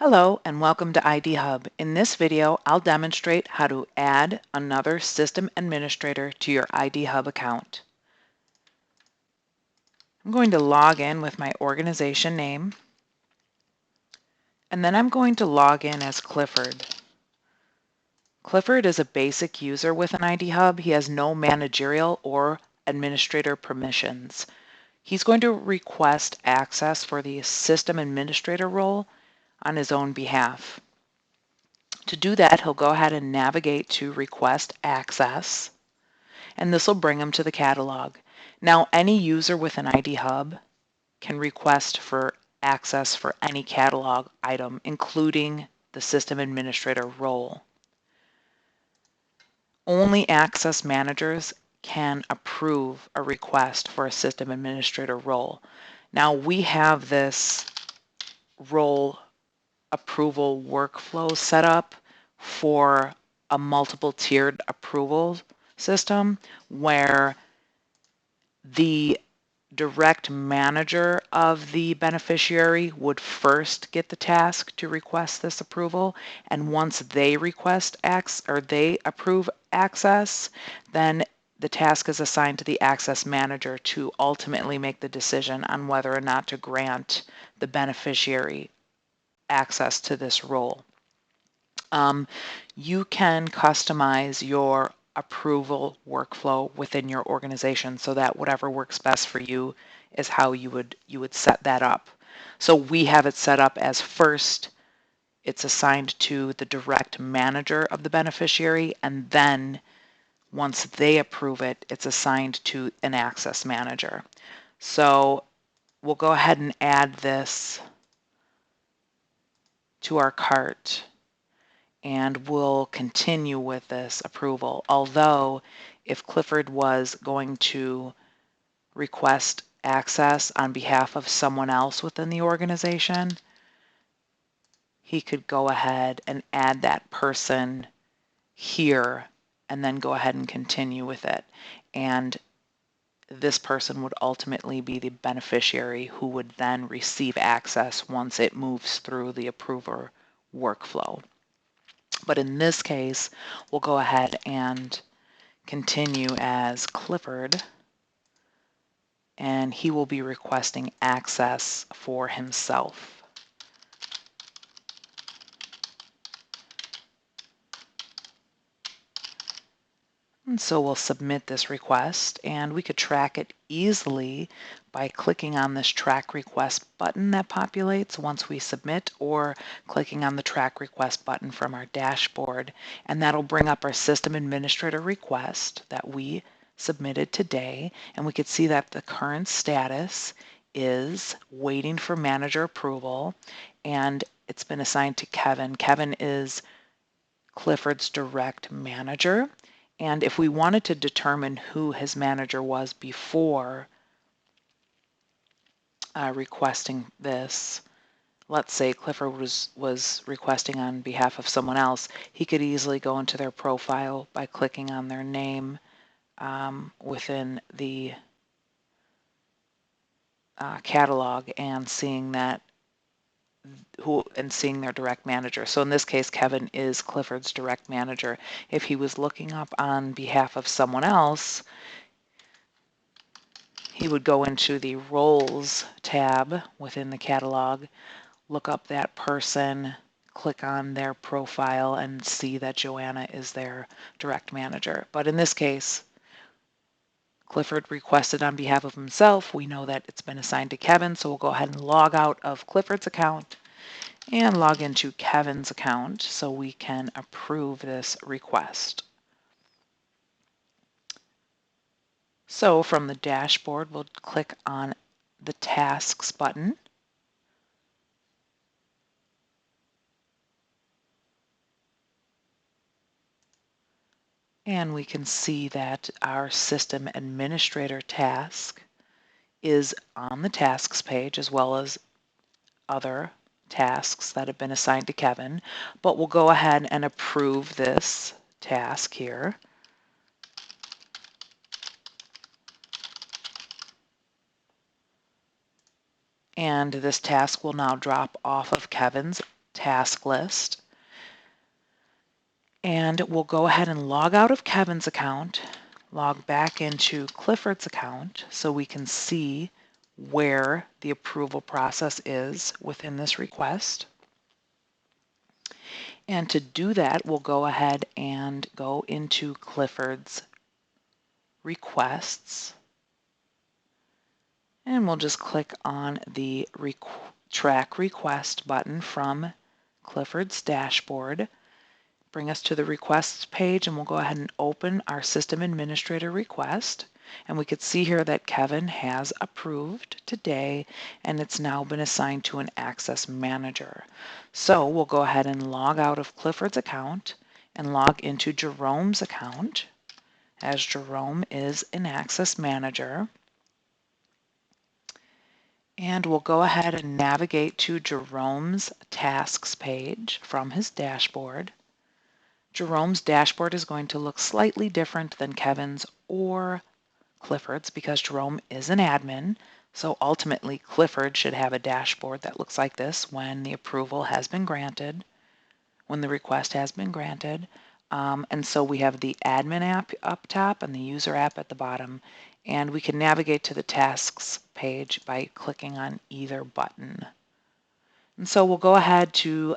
Hello and welcome to IDHub. In this video, I'll demonstrate how to add another system administrator to your IDHub account. I'm going to log in with my organization name, and then I'm going to log in as Clifford. Clifford is a basic user with an IDHub. He has no managerial or administrator permissions. He's going to request access for the system administrator role on his own behalf. To do that, he'll go ahead and navigate to Request Access, and this will bring him to the catalog. Now, any user with an IDHub can request for access for any catalog item, including the system administrator role. Only access managers can approve a request for a system administrator role. Now, we have this role approval workflow set up for a multiple tiered approval system where the direct manager of the beneficiary would first get the task to request this approval, and once they they approve access, then the task is assigned to the access manager to ultimately make the decision on whether or not to grant the beneficiary access to this role. You can customize your approval workflow within your organization so that whatever works best for you is how you would set that up. So we have it set up as first it's assigned to the direct manager of the beneficiary, and then once they approve it, it's assigned to an access manager. So we'll go ahead and add this to our cart, and we'll continue with this approval. Although if Clifford was going to request access on behalf of someone else within the organization, he could go ahead and add that person here and then go ahead and continue with it. And this person would ultimately be the beneficiary who would then receive access once it moves through the approver workflow. But in this case, we'll go ahead and continue as Clifford, and he will be requesting access for himself. And so we'll submit this request, and we could track it easily by clicking on this track request button that populates once we submit, or clicking on the track request button from our dashboard, and that'll bring up our system administrator request that we submitted today, and we could see that the current status is waiting for manager approval, and it's been assigned to Kevin. Kevin is Clifford's direct manager. And if we wanted to determine who his manager was before requesting this, let's say Clifford was requesting on behalf of someone else, he could easily go into their profile by clicking on their name within the catalog and seeing that seeing their direct manager. So in this case, Kevin is Clifford's direct manager. If he was looking up on behalf of someone else, he would go into the Roles tab within the catalog, look up that person, click on their profile, and see that Joanna is their direct manager. But in this case, Clifford requested on behalf of himself. We know that it's been assigned to Kevin, so we'll go ahead and log out of Clifford's account and log into Kevin's account so we can approve this request. So from the dashboard, we'll click on the Tasks button. And we can see that our system administrator task is on the tasks page, as well as other tasks that have been assigned to Kevin. But we'll go ahead and approve this task here. And this task will now drop off of Kevin's task list. And we'll go ahead and log out of Kevin's account, log back into Clifford's account so we can see where the approval process is within this request. And to do that, we'll go ahead and go into Clifford's requests. And we'll just click on the track request button from Clifford's dashboard. Bring us to the requests page, and we'll go ahead and open our system administrator request. And we could see here that Kevin has approved today, and it's now been assigned to an access manager. So we'll go ahead and log out of Clifford's account and log into Jerome's account, as Jerome is an access manager. And we'll go ahead and navigate to Jerome's tasks page from his dashboard. Jerome's dashboard is going to look slightly different than Kevin's or Clifford's because Jerome is an admin. So ultimately, Clifford should have a dashboard that looks like this when the approval has been granted, when the request has been granted. And so we have the admin app up top and the user app at the bottom. And we can navigate to the tasks page by clicking on either button. And so we'll go ahead to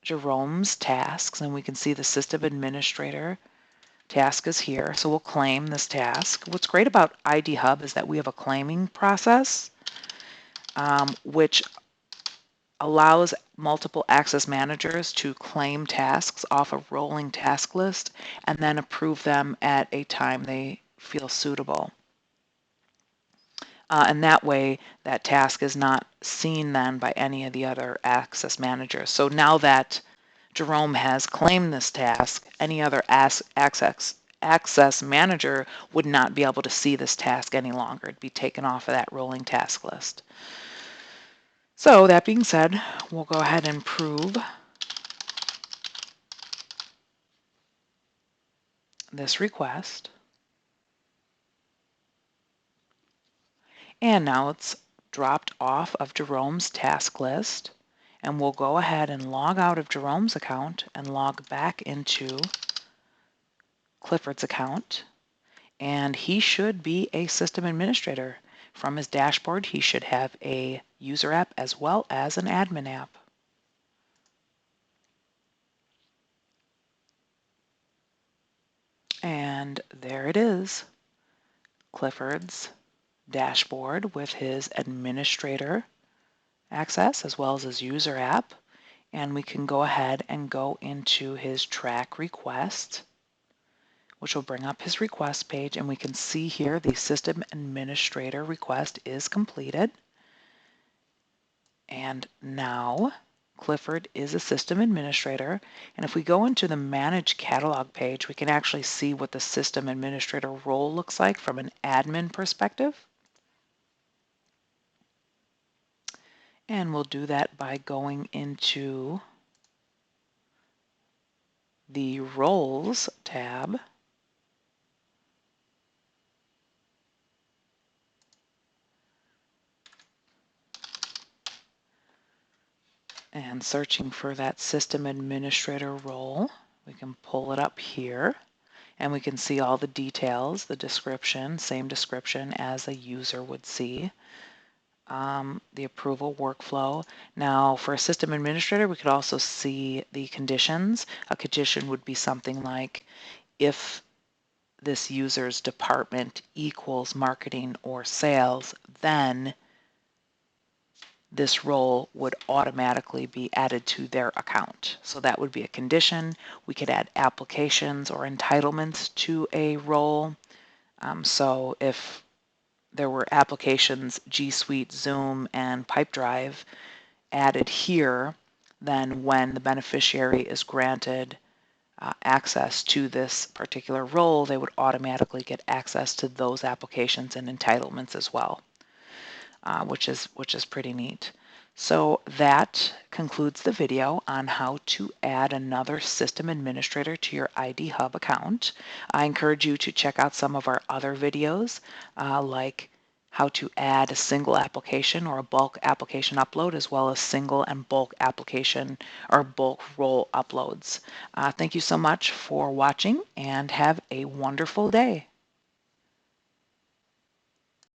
Jerome's tasks, and we can see the system administrator task is here. So we'll claim this task. What's great about IDHub is that we have a claiming process, which allows multiple access managers to claim tasks off a rolling task list and then approve them at a time they feel suitable. And that way, that task is not seen then by any of the other access managers. So now that Jerome has claimed this task, any other access manager would not be able to see this task any longer. It'd be taken off of that rolling task list. So that being said, we'll go ahead and prove this request. And now it's dropped off of Jerome's task list. And we'll go ahead and log out of Jerome's account and log back into Clifford's account. And he should be a system administrator. From his dashboard, he should have a user app as well as an admin app. And there it is, Clifford's dashboard with his administrator access as well as his user app. And we can go ahead and go into his track request, which will bring up his request page, and we can see here the system administrator request is completed. And now Clifford is a system administrator. And if we go into the Manage Catalog page, we can actually see what the system administrator role looks like from an admin perspective. And we'll do that by going into the Roles tab. And searching for that system administrator role, we can pull it up here. And we can see all the details, the description, same description as a user would see. The approval workflow. Now, for a system administrator, we could also see the conditions. A condition would be something like if this user's department equals marketing or sales, then this role would automatically be added to their account. So that would be a condition. We could add applications or entitlements to a role. So if there were applications, G Suite, Zoom, and Pipedrive added here, then when the beneficiary is granted access to this particular role, they would automatically get access to those applications and entitlements as well, which is pretty neat. So that concludes the video on how to add another system administrator to your IDHub account. I encourage you to check out some of our other videos like how to add a single application or a bulk application upload, as well as single and bulk application or bulk role uploads. Thank you so much for watching and have a wonderful day.